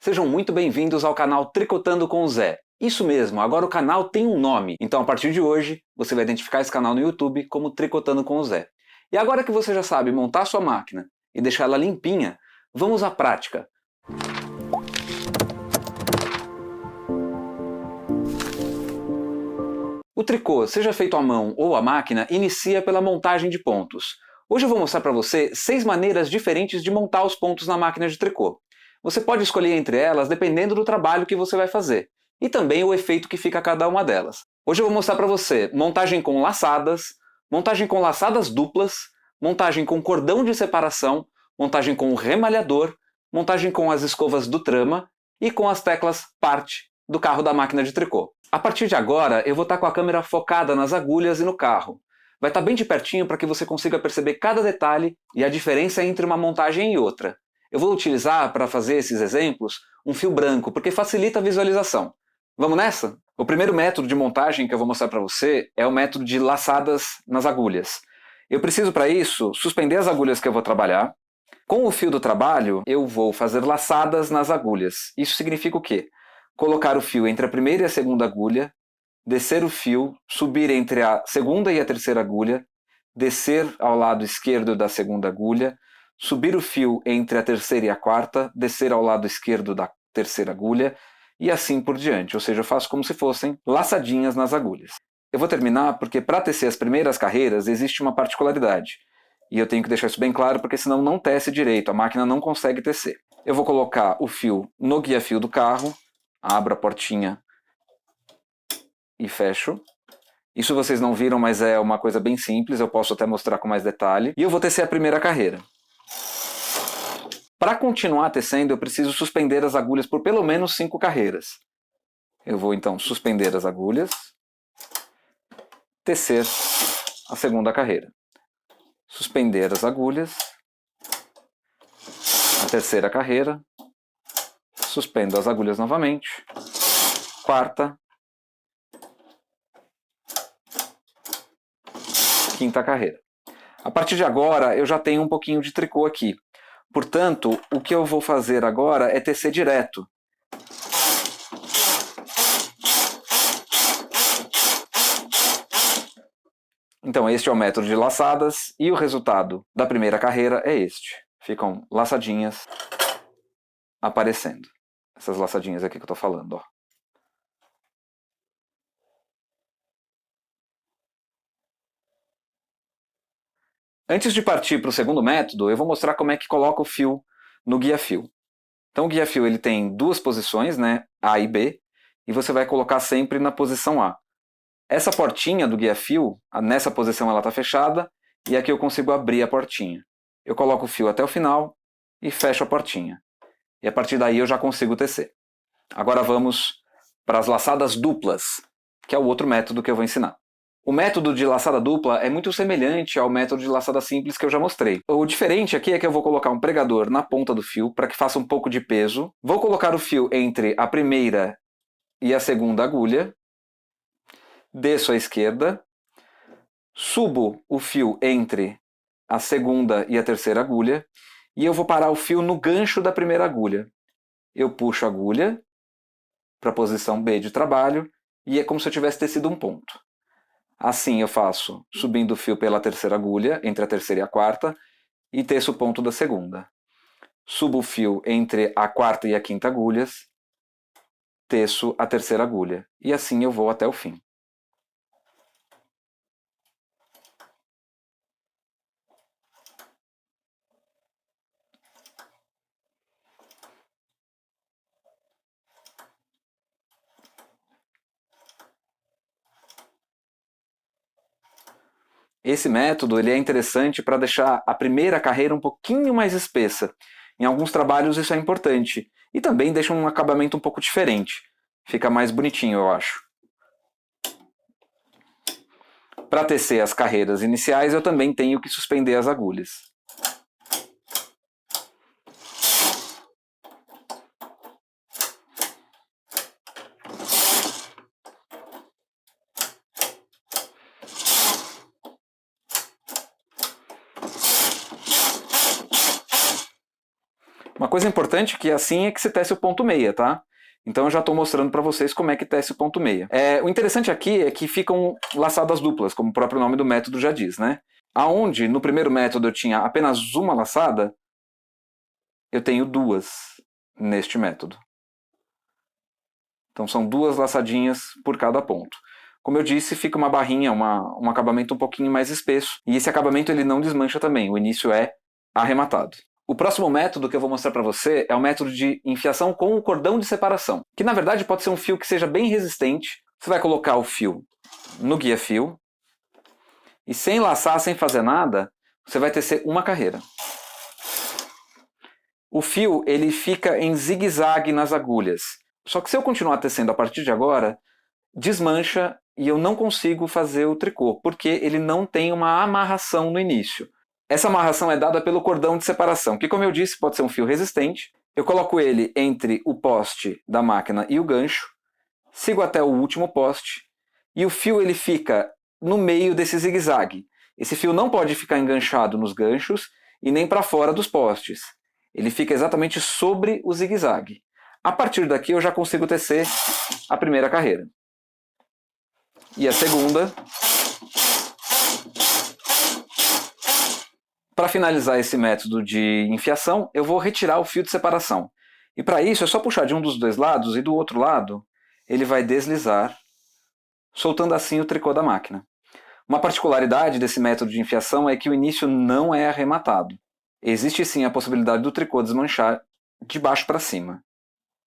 Sejam muito bem-vindos ao canal Tricotando com o Zé. Isso mesmo, agora o canal tem um nome, então a partir de hoje você vai identificar esse canal no YouTube como Tricotando com o Zé. E agora que você já sabe montar sua máquina e deixar ela limpinha, vamos à prática. O tricô, seja feito à mão ou à máquina, inicia pela montagem de pontos. Hoje eu vou mostrar para você 6 maneiras diferentes de montar os pontos na máquina de tricô. Você pode escolher entre elas dependendo do trabalho que você vai fazer, e também o efeito que fica cada uma delas. Hoje eu vou mostrar para você montagem com laçadas duplas, montagem com cordão de separação, montagem com remalhador, montagem com as escovas do trama e com as teclas parte do carro da máquina de tricô. A partir de agora eu vou estar com a câmera focada nas agulhas e no carro. Vai estar bem de pertinho para que você consiga perceber cada detalhe e a diferença entre uma montagem e outra. Eu vou utilizar, para fazer esses exemplos, um fio branco, porque facilita a visualização. Vamos nessa? O primeiro método de montagem que eu vou mostrar para você é o método de laçadas nas agulhas. Eu preciso, para isso, suspender as agulhas que eu vou trabalhar. Com o fio do trabalho, eu vou fazer laçadas nas agulhas. Isso significa o quê? Colocar o fio entre a primeira e a segunda agulha, descer o fio, subir entre a segunda e a terceira agulha, descer ao lado esquerdo da segunda agulha, subir o fio entre a terceira e a quarta, descer ao lado esquerdo da terceira agulha e assim por diante, ou seja, eu faço como se fossem laçadinhas nas agulhas. Eu vou terminar porque para tecer as primeiras carreiras existe uma particularidade, e eu tenho que deixar isso bem claro porque senão não tece direito, a máquina não consegue tecer. Eu vou colocar o fio no guia-fio do carro, abro a portinha e fecho. Isso vocês não viram, mas é uma coisa bem simples, eu posso até mostrar com mais detalhe. E eu vou tecer a primeira carreira. Para continuar tecendo, eu preciso suspender as agulhas por pelo menos 5 carreiras. Eu vou então suspender as agulhas, tecer a segunda carreira. Suspender as agulhas, a terceira carreira, suspendo as agulhas novamente, quarta, quinta carreira. A partir de agora eu já tenho um pouquinho de tricô aqui. Portanto, o que eu vou fazer agora é tecer direto. Então este é o método de laçadas e o resultado da primeira carreira é este. Ficam laçadinhas aparecendo. Essas laçadinhas aqui que eu estou falando, ó. Antes de partir para o segundo método, eu vou mostrar como é que coloca o fio no guia-fio. Então o guia-fio ele tem duas posições, né, A e B, e você vai colocar sempre na posição A. Essa portinha do guia-fio, nessa posição ela está fechada, e aqui eu consigo abrir a portinha. Eu coloco o fio até o final e fecho a portinha. E a partir daí eu já consigo tecer. Agora vamos para as laçadas duplas, que é o outro método que eu vou ensinar. O método de laçada dupla é muito semelhante ao método de laçada simples que eu já mostrei. O diferente aqui é que eu vou colocar um pregador na ponta do fio para que faça um pouco de peso. Vou colocar o fio entre a primeira e a segunda agulha. Desço à esquerda. Subo o fio entre a segunda e a terceira agulha. E eu vou parar o fio no gancho da primeira agulha. Eu puxo a agulha para a posição B de trabalho e é como se eu tivesse tecido um ponto. Assim eu faço subindo o fio pela terceira agulha, entre a terceira e a quarta, e teço o ponto da segunda. Subo o fio entre a quarta e a quinta agulhas, teço a terceira agulha. E assim eu vou até o fim. Esse método ele é interessante para deixar a primeira carreira um pouquinho mais espessa. Em alguns trabalhos isso é importante. E também deixa um acabamento um pouco diferente. Fica mais bonitinho, eu acho. Para tecer as carreiras iniciais, eu também tenho que suspender as agulhas. Uma coisa importante que assim é que se tece o ponto meia, tá? Então eu já estou mostrando para vocês como é que tece o ponto meia. O interessante aqui é que ficam laçadas duplas, como o próprio nome do método já diz, né? Aonde no primeiro método eu tinha apenas uma laçada, eu tenho duas neste método. Então são duas laçadinhas por cada ponto. Como eu disse, fica uma barrinha, um acabamento um pouquinho mais espesso. E esse acabamento ele não desmancha também, o início é arrematado. O próximo método que eu vou mostrar para você é o método de enfiação com o cordão de separação, que na verdade pode ser um fio que seja bem resistente. Você vai colocar o fio no guia-fio e sem laçar, sem fazer nada, você vai tecer uma carreira. O fio ele fica em zigue-zague nas agulhas. Só que se eu continuar tecendo a partir de agora, desmancha e eu não consigo fazer o tricô, porque ele não tem uma amarração no início. Essa amarração é dada pelo cordão de separação, que como eu disse, pode ser um fio resistente. Eu coloco ele entre o poste da máquina e o gancho, sigo até o último poste, e o fio ele fica no meio desse zigue-zague. Esse fio não pode ficar enganchado nos ganchos e nem para fora dos postes. Ele fica exatamente sobre o zigue-zague. A partir daqui eu já consigo tecer a primeira carreira. E a segunda. Para finalizar esse método de enfiação, eu vou retirar o fio de separação. E para isso é só puxar de um dos dois lados e do outro lado ele vai deslizar, soltando assim o tricô da máquina. Uma particularidade desse método de enfiação é que o início não é arrematado. Existe sim a possibilidade do tricô desmanchar de baixo para cima.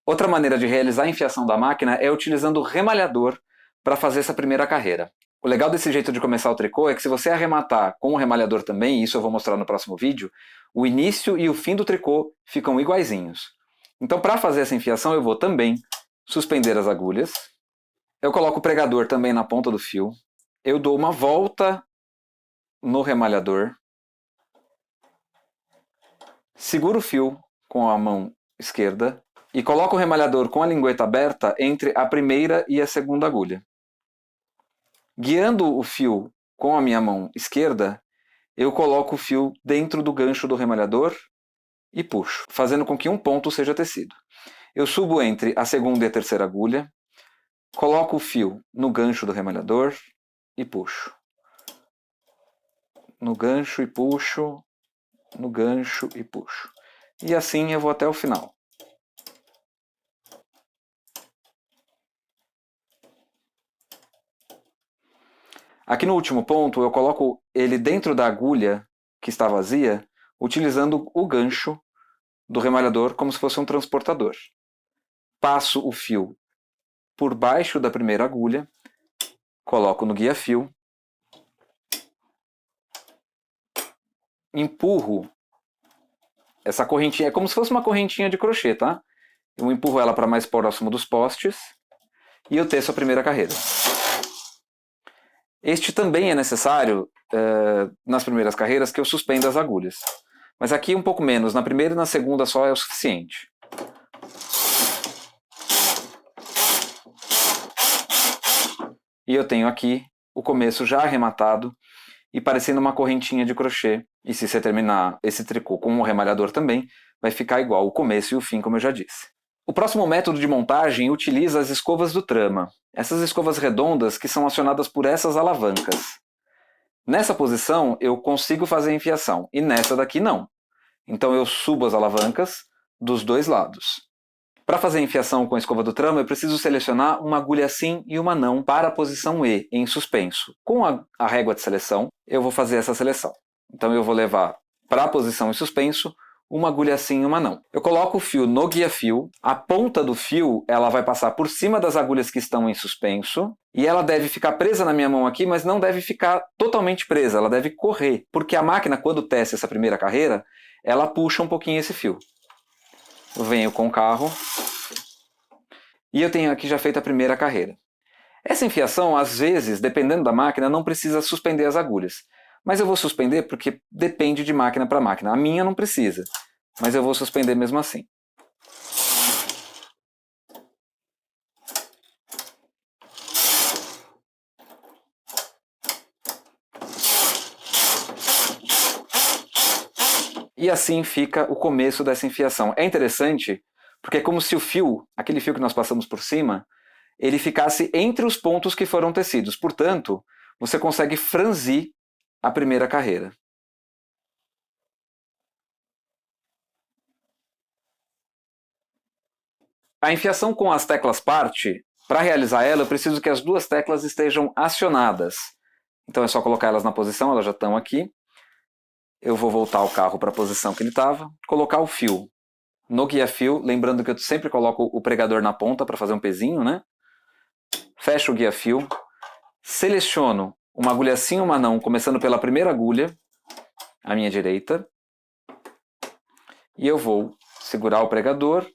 Outra maneira de realizar a enfiação da máquina é utilizando o remalhador para fazer essa primeira carreira. O legal desse jeito de começar o tricô é que se você arrematar com o remalhador também, e isso eu vou mostrar no próximo vídeo, o início e o fim do tricô ficam iguaizinhos. Então para fazer essa enfiação eu vou também suspender as agulhas, eu coloco o pregador também na ponta do fio, eu dou uma volta no remalhador, seguro o fio com a mão esquerda e coloco o remalhador com a lingueta aberta entre a primeira e a segunda agulha. Guiando o fio com a minha mão esquerda, eu coloco o fio dentro do gancho do remalhador e puxo, fazendo com que um ponto seja tecido. Eu subo entre a segunda e a terceira agulha, coloco o fio no gancho do remalhador e puxo. No gancho e puxo, no gancho e puxo. E assim eu vou até o final. Aqui no último ponto eu coloco ele dentro da agulha que está vazia, utilizando o gancho do remalhador como se fosse um transportador. Passo o fio por baixo da primeira agulha, coloco no guia-fio, empurro essa correntinha, é como se fosse uma correntinha de crochê, tá? Eu empurro ela para mais próximo dos postes e eu teço a primeira carreira. Este também é necessário nas primeiras carreiras que eu suspenda as agulhas. Mas aqui um pouco menos, na primeira e na segunda só é o suficiente. E eu tenho aqui o começo já arrematado e parecendo uma correntinha de crochê. E se você terminar esse tricô com um remalhador também, vai ficar igual o começo e o fim, como eu já disse. O próximo método de montagem utiliza as escovas do trama. Essas escovas redondas que são acionadas por essas alavancas. Nessa posição eu consigo fazer a enfiação e nessa daqui não. Então eu subo as alavancas dos dois lados. Para fazer a enfiação com a escova do trama, eu preciso selecionar uma agulha sim e uma não para a posição E, em suspenso. Com a régua de seleção, eu vou fazer essa seleção. Então eu vou levar para a posição em suspenso uma agulha sim e uma não. Eu coloco o fio no guia-fio, a ponta do fio ela vai passar por cima das agulhas que estão em suspenso, e ela deve ficar presa na minha mão aqui, mas não deve ficar totalmente presa, ela deve correr, porque a máquina, quando tece essa primeira carreira, ela puxa um pouquinho esse fio. Eu venho com o carro e eu tenho aqui já feito a primeira carreira. Essa enfiação, às vezes, dependendo da máquina, não precisa suspender as agulhas. Mas eu vou suspender porque depende de máquina para máquina. A minha não precisa, mas eu vou suspender mesmo assim. E assim fica o começo dessa enfiação. É interessante porque é como se o fio, aquele fio que nós passamos por cima, ele ficasse entre os pontos que foram tecidos. Portanto, você consegue franzir a primeira carreira. A enfiação com as teclas parte, para realizar ela, eu preciso que as duas teclas estejam acionadas. Então é só colocar elas na posição, elas já estão aqui. Eu vou voltar o carro para a posição que ele estava, colocar o fio no guia-fio, lembrando que eu sempre coloco o pregador na ponta para fazer um pezinho, né? Fecho o guia-fio, seleciono uma agulha sim ou uma não, começando pela primeira agulha, à minha direita, e eu vou segurar o pregador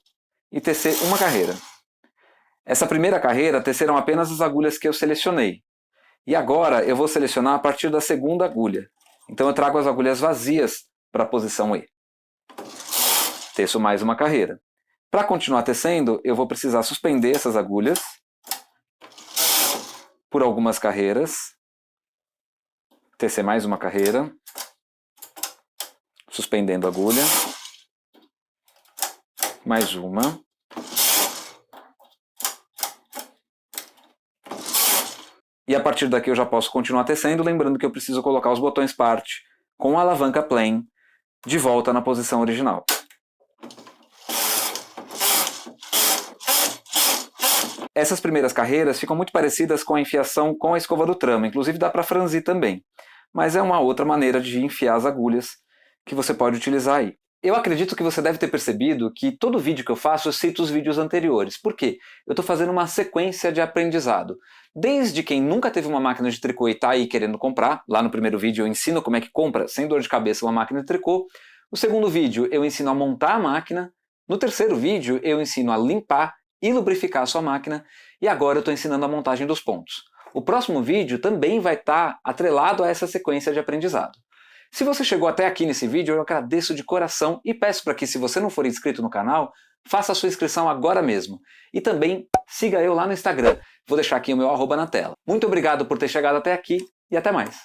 e tecer uma carreira. Essa primeira carreira teceram apenas as agulhas que eu selecionei. E agora eu vou selecionar a partir da segunda agulha. Então eu trago as agulhas vazias para a posição E. Teço mais uma carreira. Para continuar tecendo, eu vou precisar suspender essas agulhas por algumas carreiras. Tecer mais uma carreira. Suspendendo a agulha. Mais uma. E a partir daqui eu já posso continuar tecendo, lembrando que eu preciso colocar os botões parte com a alavanca plane de volta na posição original. Essas primeiras carreiras ficam muito parecidas com a enfiação com a escova do trama, inclusive dá para franzir também. Mas é uma outra maneira de enfiar as agulhas que você pode utilizar aí. Eu acredito que você deve ter percebido que todo vídeo que eu faço eu cito os vídeos anteriores. Por quê? Eu estou fazendo uma sequência de aprendizado. Desde quem nunca teve uma máquina de tricô e está aí querendo comprar, lá no primeiro vídeo eu ensino como é que compra sem dor de cabeça uma máquina de tricô. No segundo vídeo eu ensino a montar a máquina. No terceiro vídeo eu ensino a limpar e lubrificar a sua máquina. E agora eu estou ensinando a montagem dos pontos. O próximo vídeo também vai estar atrelado a essa sequência de aprendizado. Se você chegou até aqui nesse vídeo, eu agradeço de coração e peço para que, se você não for inscrito no canal, faça a sua inscrição agora mesmo. E também siga eu lá no Instagram. Vou deixar aqui o meu @ na tela. Muito obrigado por ter chegado até aqui e até mais.